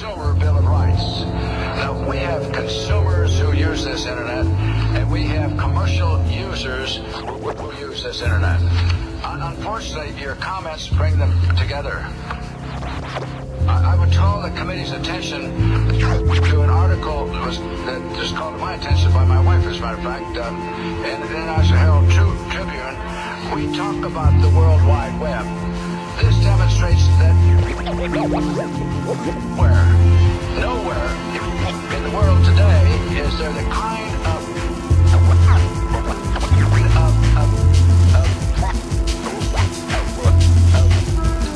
consumer bill of rights. Now, we have consumers who use this internet, and we have commercial users who use this internet. Unfortunately, your comments bring them together. I would call the committee's attention to an article that was called to my attention by my wife, as a matter of fact, in the National Herald Tribune. We talk about the World Wide Web. This demonstrates that nowhere in the world today is there the kind of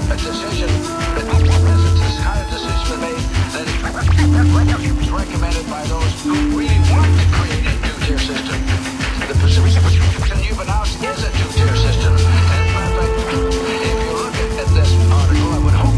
a decision that this kind of decision made that is recommended by those who really want to create a two-tier system. The position you've announced is a two-tier system. And in fact, if you look at this article, I would hope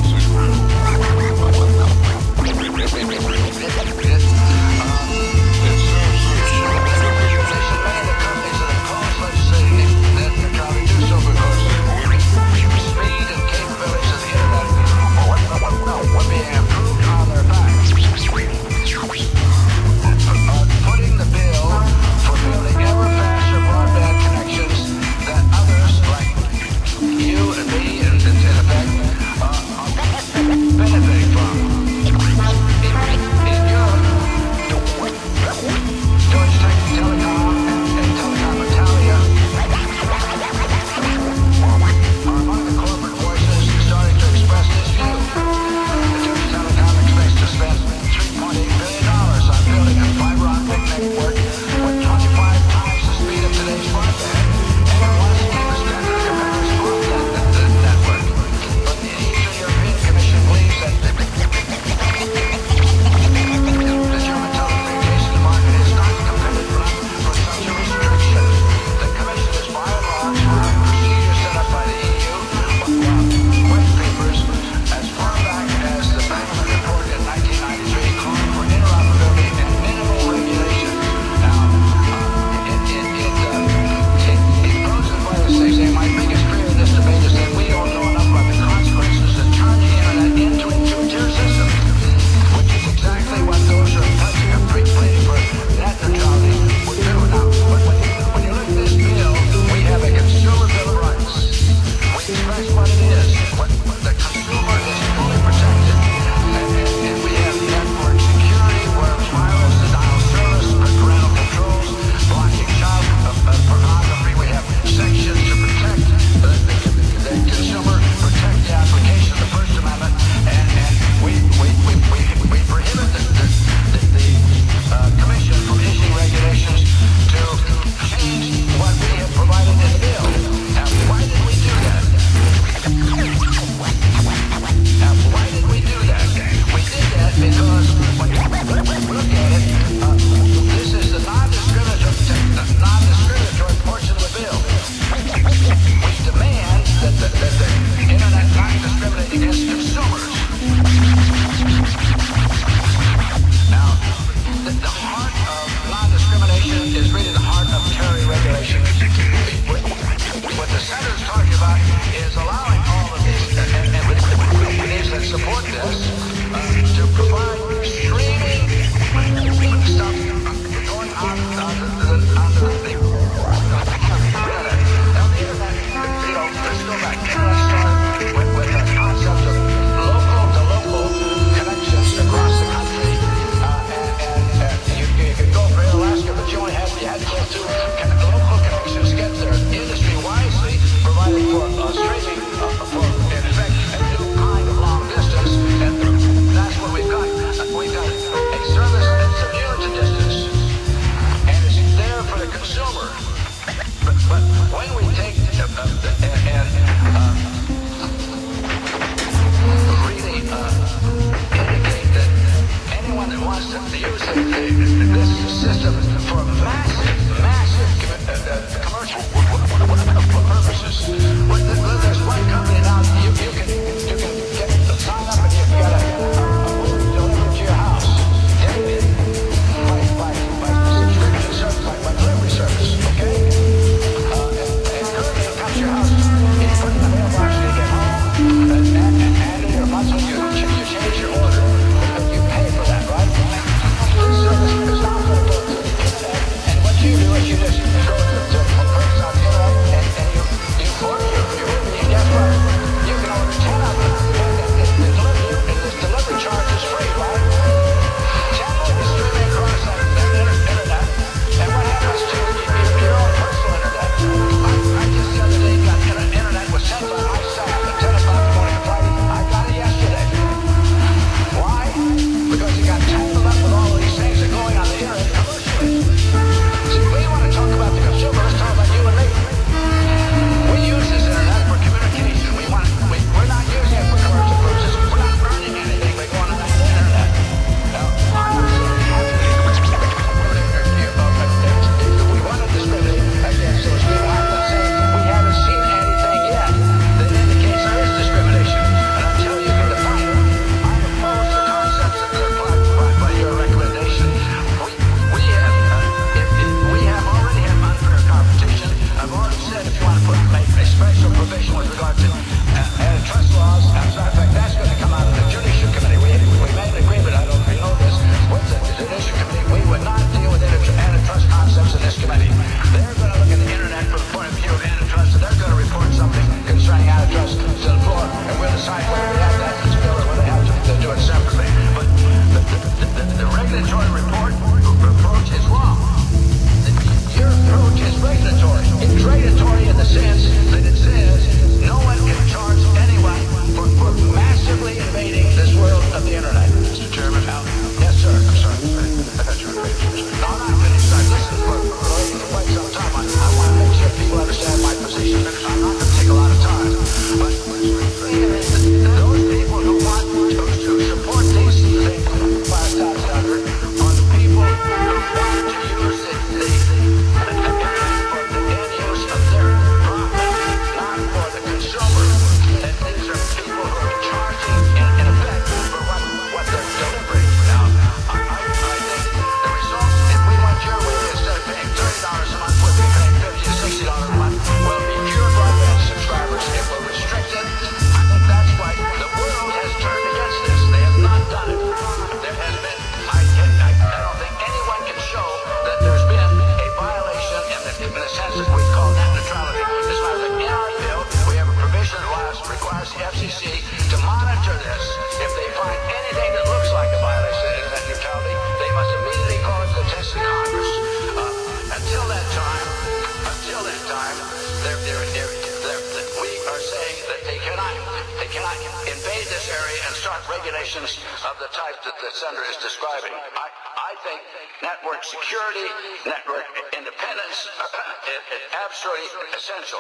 regulations of the type that the senator is describing. I think network security, network independence is absolutely essential.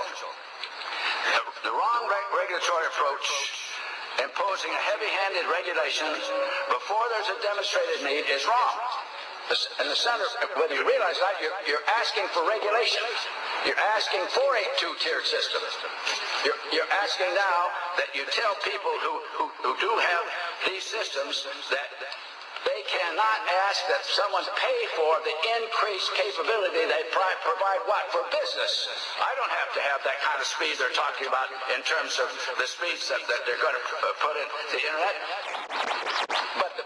The wrong regulatory approach, imposing a heavy-handed regulation before there's a demonstrated need, is wrong. And the senator, whether you realize that, you're asking for regulation. You're asking for a two-tiered system. You're asking now that you tell people who do have these systems that they cannot ask that someone pay for the increased capability they provide what? For business. I don't have to have that kind of speed they're talking about in terms of the speeds that they're going to put in the internet. But the